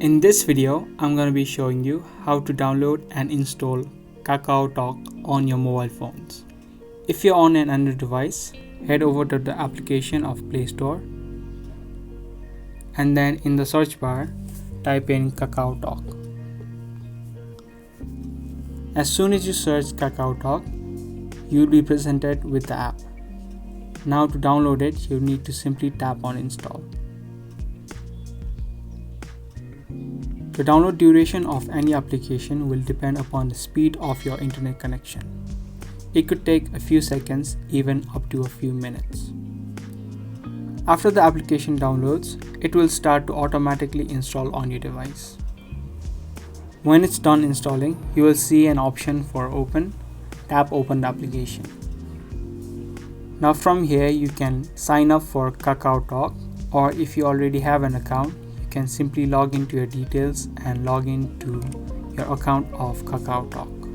In this video, I'm going to be showing you how to download and install Kakaotalk on your mobile phones. If you're on an Android device, head over to the application of Play Store and then in the search bar, type in Kakaotalk. As soon as you search Kakaotalk, you'll be presented with the app. Now to download it, you need to simply tap on install. The download duration of any application will depend upon the speed of your internet connection. It could take a few seconds, even up to a few minutes. After the application downloads, it will start to automatically install on your device. When it's done installing, you will see an option for open. Tap open the application. Now from here you can sign up for Kakaotalk, or if you already have an account, you can simply log into your details and log into your account of Kakaotalk.